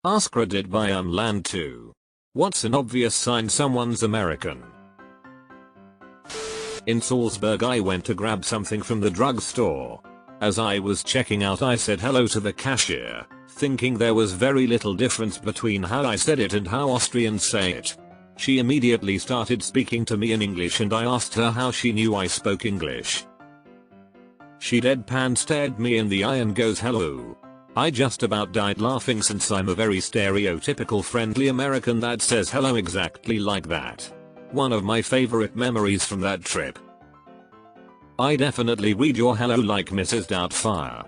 AskReddit by Unland 2. What's an obvious sign someone's American? In Salzburg I went to grab something from the drugstore. As I was checking out I said hello to the cashier, thinking there was very little difference between how I said it and how Austrians say it. She immediately started speaking to me in English and I asked her how she knew I spoke English. She deadpan stared me in the eye and goes hello. I just about died laughing since I'm a very stereotypical friendly American that says hello exactly like that. One of my favorite memories from that trip. I definitely read your hello like Mrs. Doubtfire.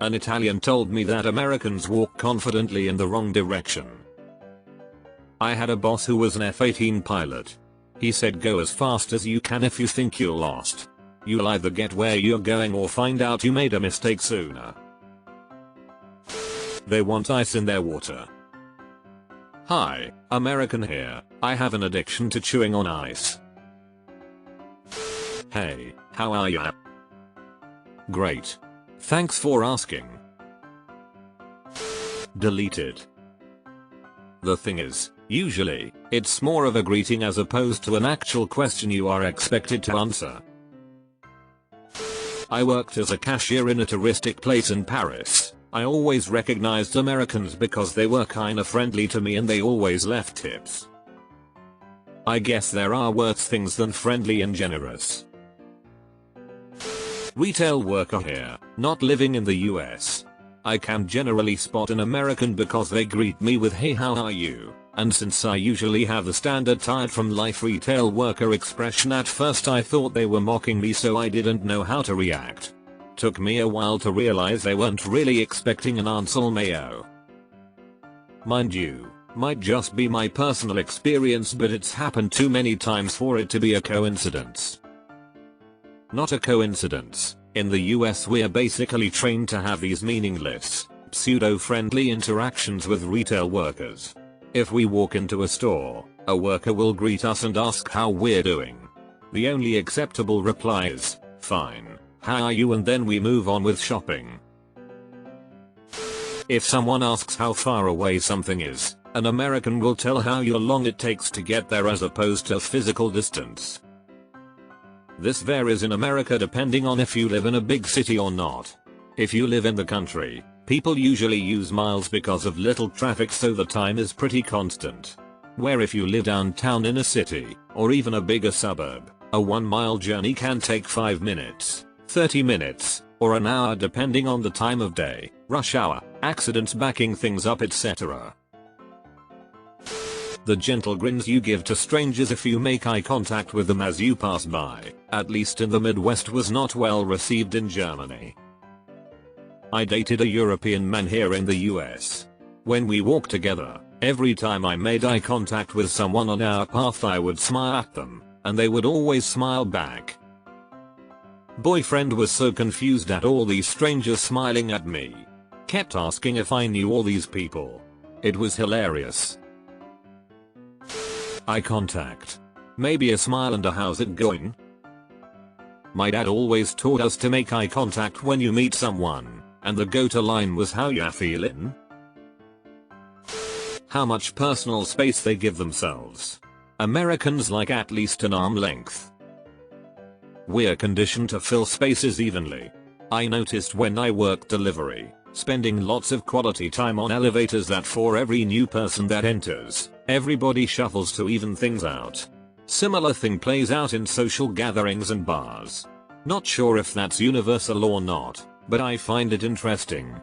An Italian told me that Americans walk confidently in the wrong direction. I had a boss who was an F-18 pilot. He said go as fast as you can if you think you're lost. You'll either get where you're going or find out you made a mistake sooner. They want ice in their water. Hi, American here. I have an addiction to chewing on ice. Hey, how are ya? Great. Thanks for asking. Deleted. The thing is, usually, it's more of a greeting as opposed to an actual question you are expected to answer. I worked as a cashier in a touristic place in Paris. I always recognized Americans because they were kinda friendly to me and they always left tips. I guess there are worse things than friendly and generous. Retail worker here, not living in the US. I can generally spot an American because they greet me with hey how are you, and since I usually have the standard tired from life retail worker expression at first I thought they were mocking me so I didn't know how to react. Took me a while to realize they weren't really expecting an answer mayo. Mind you, might just be my personal experience but it's happened too many times for it to be a coincidence. Not a coincidence. In the US we're basically trained to have these meaningless, pseudo-friendly interactions with retail workers. If we walk into a store, a worker will greet us and ask how we're doing. The only acceptable reply is, fine, how are you, and then we move on with shopping. If someone asks how far away something is, an American will tell how long it takes to get there as opposed to physical distance. This varies in America depending on if you live in a big city or not. If you live in the country, people usually use miles because of little traffic so the time is pretty constant. Where if you live downtown in a city, or even a bigger suburb, a 1-mile journey can take 5 minutes, 30 minutes, or an hour depending on the time of day, rush hour, accidents backing things up etc. The gentle grins you give to strangers if you make eye contact with them as you pass by, at least in the Midwest, was not well received in Germany. I dated a European man here in the US. When we walked together, every time I made eye contact with someone on our path I would smile at them, and they would always smile back. Boyfriend was so confused at all these strangers smiling at me. Kept asking if I knew all these people. It was hilarious. Eye contact. Maybe a smile and a how's it going? My dad always taught us to make eye contact when you meet someone, and the go-to line was how ya feelin'? How much personal space they give themselves. Americans like at least an arm length. We're conditioned to fill spaces evenly. I noticed when I worked delivery, spending lots of quality time on elevators that for every new person that enters, everybody shuffles to even things out. Similar thing plays out in social gatherings and bars. Not sure if that's universal or not, but I find it interesting.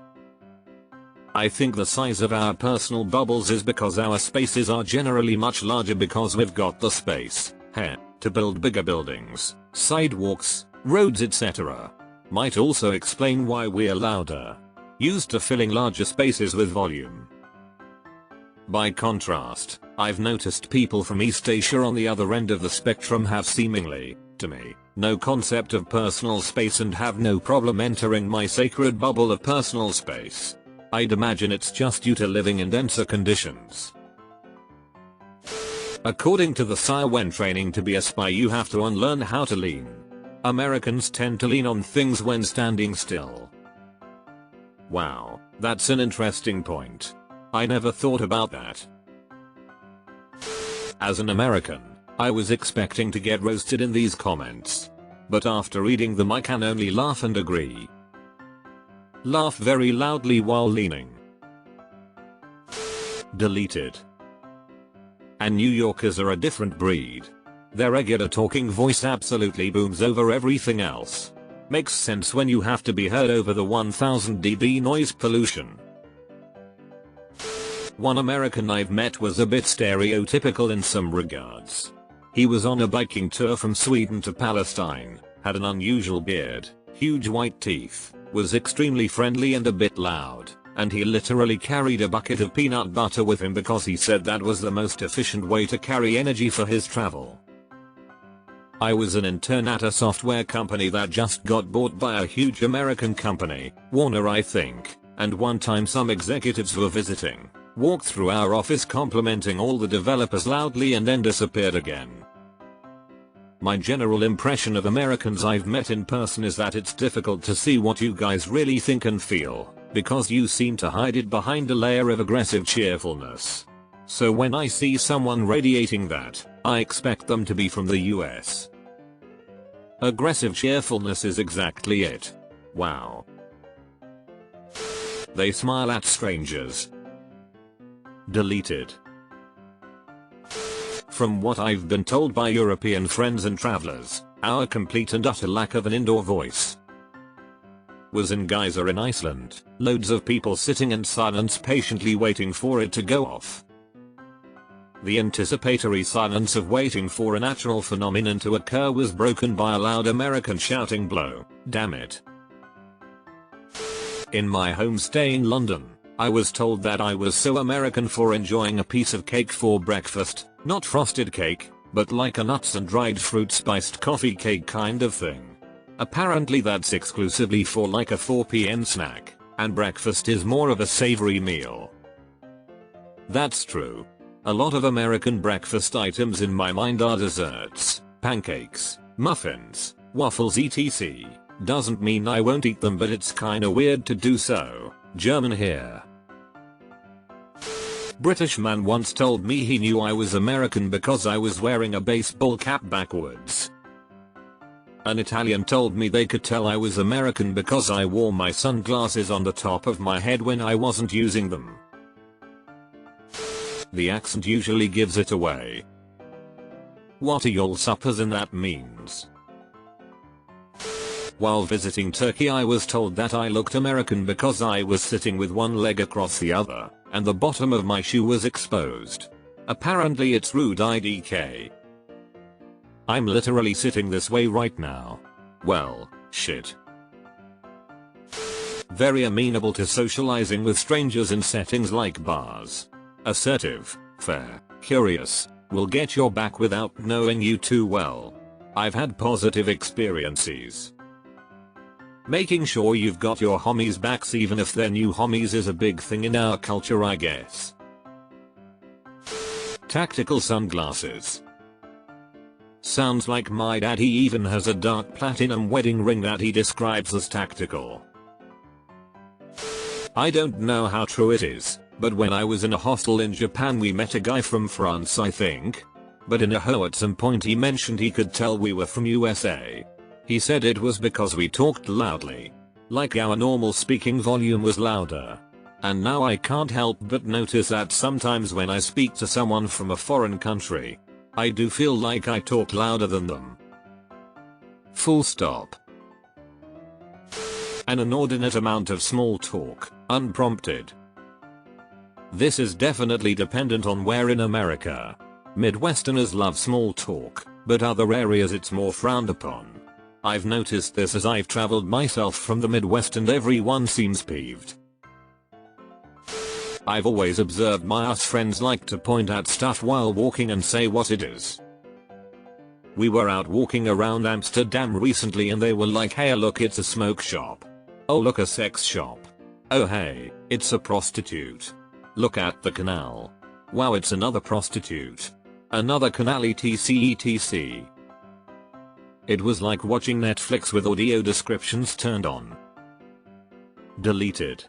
I think the size of our personal bubbles is because our spaces are generally much larger because we've got the space, to build bigger buildings, sidewalks, roads etc. Might also explain why we're louder. Used to filling larger spaces with volume. By contrast, I've noticed people from East Asia on the other end of the spectrum have seemingly, to me, no concept of personal space and have no problem entering my sacred bubble of personal space. I'd imagine it's just due to living in denser conditions. According to the SIA, when training to be a spy you have to unlearn how to lean. Americans tend to lean on things when standing still. Wow, That's an interesting point. I never thought about that. As an American, I was expecting to get roasted in these comments. But after reading them I can only laugh and agree. Laugh very loudly while leaning. Deleted. And New Yorkers are a different breed. Their regular talking voice absolutely booms over everything else. Makes sense when you have to be heard over the 1000 dB noise pollution. One American I've met was a bit stereotypical in some regards. He was on a biking tour from Sweden to Palestine, had an unusual beard, huge white teeth, was extremely friendly and a bit loud, and he literally carried a bucket of peanut butter with him because he said that was the most efficient way to carry energy for his travel. I was an intern at a software company that just got bought by a huge American company, Warner I think, and one time some executives were visiting, walked through our office complimenting all the developers loudly and then disappeared again. My general impression of Americans I've met in person is that it's difficult to see what you guys really think and feel, because you seem to hide it behind a layer of aggressive cheerfulness. So when I see someone radiating that, I expect them to be from the US. Aggressive cheerfulness is exactly it. Wow. They smile at strangers. Deleted. From what I've been told by European friends and travelers, our complete and utter lack of an indoor voice was in Geyser in Iceland, loads of people sitting in silence patiently waiting for it to go off. The anticipatory silence of waiting for a natural phenomenon to occur was broken by a loud American shouting blow, damn it. In my homestay in London, I was told that I was so American for enjoying a piece of cake for breakfast, not frosted cake, but like a nuts and dried fruit spiced coffee cake kind of thing. Apparently that's exclusively for like a 4 PM snack, and breakfast is more of a savory meal. That's true. A lot of American breakfast items in my mind are desserts, pancakes, muffins, waffles etc. Doesn't mean I won't eat them, but it's kinda weird to do so. German here. British man once told me he knew I was American because I was wearing a baseball cap backwards. An Italian told me they could tell I was American because I wore my sunglasses on the top of my head when I wasn't using them. The accent usually gives it away. What are y'all suppers and that means? While visiting Turkey I was told that I looked American because I was sitting with one leg across the other, and the bottom of my shoe was exposed. Apparently it's rude IDK. I'm literally sitting this way right now. Well, shit. Very amenable to socializing with strangers in settings like bars. Assertive, fair, curious, will get your back without knowing you too well. I've had positive experiences. Making sure you've got your homies' backs even if they're new homies is a big thing in our culture I guess. Tactical sunglasses. Sounds like my daddy even has a dark platinum wedding ring that he describes as tactical. I don't know how true it is, but when I was in a hostel in Japan we met a guy from France I think. But in a ho at some point he mentioned he could tell we were from USA. He said it was because we talked loudly. Like our normal speaking volume was louder. And now I can't help but notice that sometimes when I speak to someone from a foreign country, I do feel like I talk louder than them. Full stop. An inordinate amount of small talk, unprompted. This is definitely dependent on where in America. Midwesterners love small talk, but other areas it's more frowned upon. I've noticed this as I've traveled myself from the Midwest and everyone seems peeved. I've always observed my us friends like to point at stuff while walking and say what it is. We were out walking around Amsterdam recently and they were like, hey look, it's a smoke shop. Oh look, a sex shop. Oh hey, it's a prostitute. Look at the canal. Wow, it's another prostitute. Another canal etc. It was like watching Netflix with audio descriptions turned on. Deleted.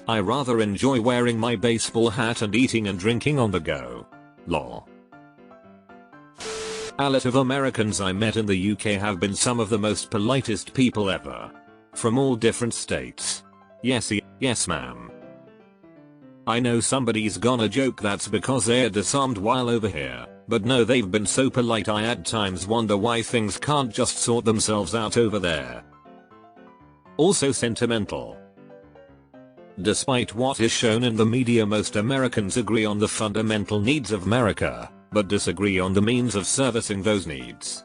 I rather enjoy wearing my baseball hat and eating and drinking on the go. Lol. A lot of Americans I met in the UK have been some of the most politest people ever. From all different states. Yes ma'am. I know somebody's gonna joke that's because they're disarmed while over here, but no, they've been so polite I at times wonder why things can't just sort themselves out over there. Also sentimental. Despite what is shown in the media, most Americans agree on the fundamental needs of America, but disagree on the means of servicing those needs.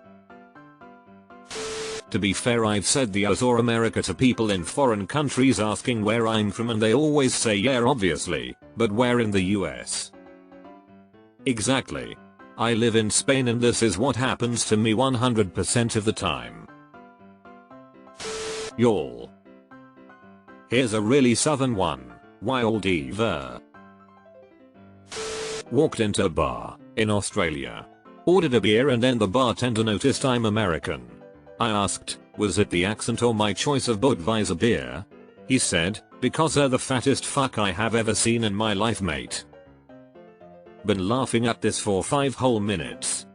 To be fair, I've said the US or America to people in foreign countries asking where I'm from, and they always say yeah obviously, but where in the US? Exactly. I live in Spain and this is what happens to me 100% of the time. Y'all. Here's a really southern one. Wild Eva. Walked into a bar in Australia. Ordered a beer and then the bartender noticed I'm American. I asked, was it the accent or my choice of Budweiser beer? He said, because they're the fattest fuck I have ever seen in my life, mate. Been laughing at this for 5 whole minutes.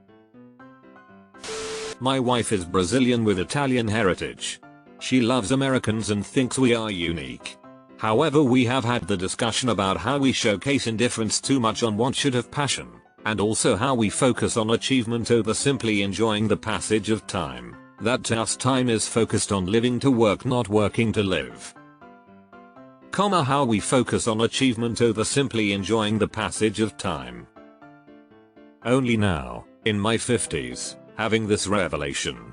My wife is Brazilian with Italian heritage. She loves Americans and thinks we are unique. However, we have had the discussion about how we showcase indifference too much on what should have passion, and also how we focus on achievement over simply enjoying the passage of time. That to us time is focused on living to work, not working to live. How we focus on achievement over simply enjoying the passage of time. Only now, in my 50s, having this revelation.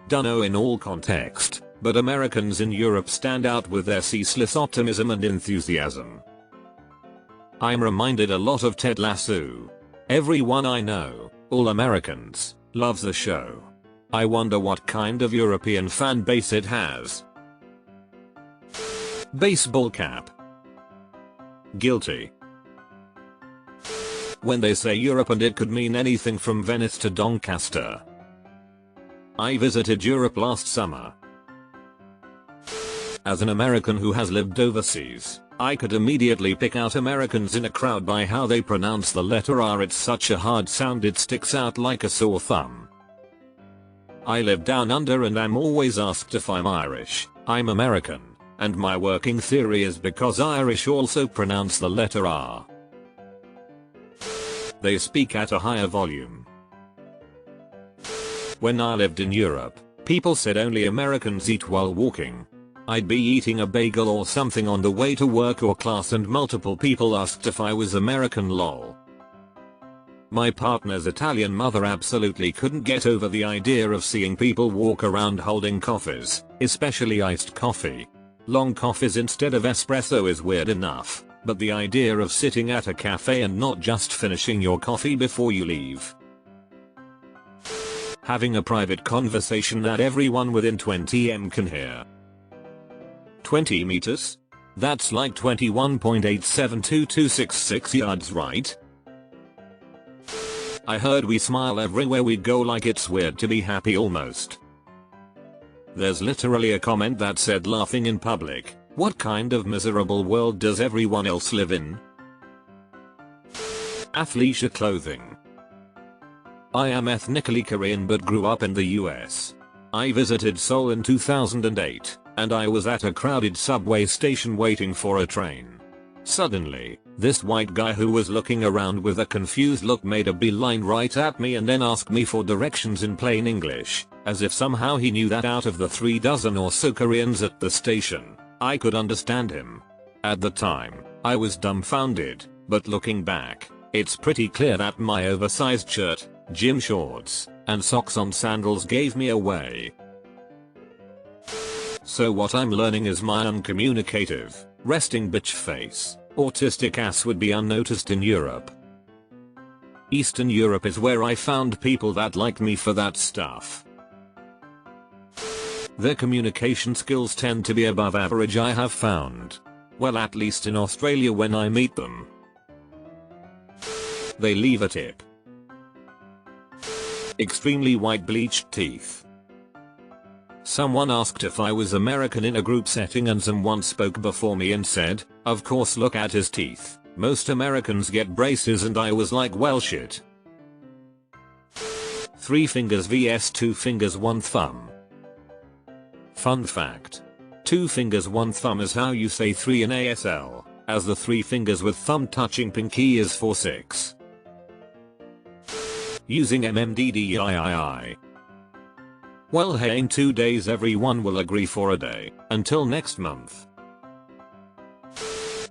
Dunno in all context, but Americans in Europe stand out with their ceaseless optimism and enthusiasm. I'm reminded a lot of Ted Lasso. Everyone I know, all Americans, loves the show. I wonder what kind of European fan base it has. Baseball cap. Guilty. When they say Europe and it could mean anything from Venice to Doncaster. I visited Europe last summer. As an American who has lived overseas, I could immediately pick out Americans in a crowd by how they pronounce the letter R. It's such a hard sound it sticks out like a sore thumb. I live down under and I'm always asked if I'm Irish. I'm American, and my working theory is because Irish also pronounce the letter R. They speak at a higher volume. When I lived in Europe, people said only Americans eat while walking. I'd be eating a bagel or something on the way to work or class and multiple people asked if I was American, lol. My partner's Italian mother absolutely couldn't get over the idea of seeing people walk around holding coffees, especially iced coffee. Long coffees instead of espresso is weird enough, but the idea of sitting at a cafe and not just finishing your coffee before you leave. Having a private conversation that everyone within 20 m can hear. 20 meters? That's like 21.872266 yards, right? I heard we smile everywhere we go like it's weird to be happy almost. There's literally a comment that said laughing in public. What kind of miserable world does everyone else live in? Athleisure clothing. I am ethnically Korean but grew up in the US. I visited Seoul in 2008. And I was at a crowded subway station waiting for a train. Suddenly, this white guy who was looking around with a confused look made a beeline right at me and then asked me for directions in plain English, as if somehow he knew that out of the 3 dozen or so Koreans at the station, I could understand him. At the time, I was dumbfounded, but looking back, it's pretty clear that my oversized shirt, gym shorts, and socks on sandals gave me away. So what I'm learning is my uncommunicative, resting bitch face, autistic ass would be unnoticed in Europe. Eastern Europe is where I found people that liked me for that stuff. Their communication skills tend to be above average, I have found. Well, at least in Australia when I meet them. They leave a tip. Extremely white bleached teeth. Someone asked if I was American in a group setting and someone spoke before me and said, of course look at his teeth. Most Americans get braces and I was like well shit. 3 fingers vs 2 fingers 1 thumb. Fun fact. 2 fingers 1 thumb is how you say 3 in ASL, as the 3 fingers with thumb touching pinky is 4 6. Using MMDDIII. Well hey, in 2 days everyone will agree for a day, until next month.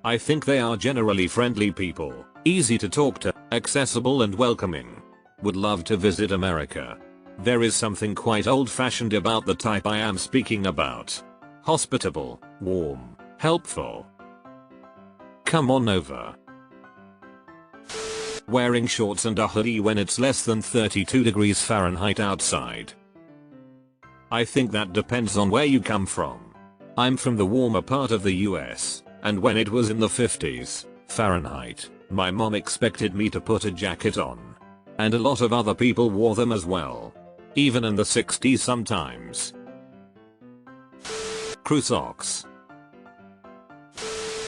I think they are generally friendly people, easy to talk to, accessible and welcoming. Would love to visit America. There is something quite old-fashioned about the type I am speaking about. Hospitable, warm, helpful. Come on over. Wearing shorts and a hoodie when it's less than 32 degrees Fahrenheit outside. I think that depends on where you come from. I'm from the warmer part of the US, and when it was in the 50s Fahrenheit, my mom expected me to put a jacket on. And a lot of other people wore them as well. Even in the 60s sometimes. Crew socks.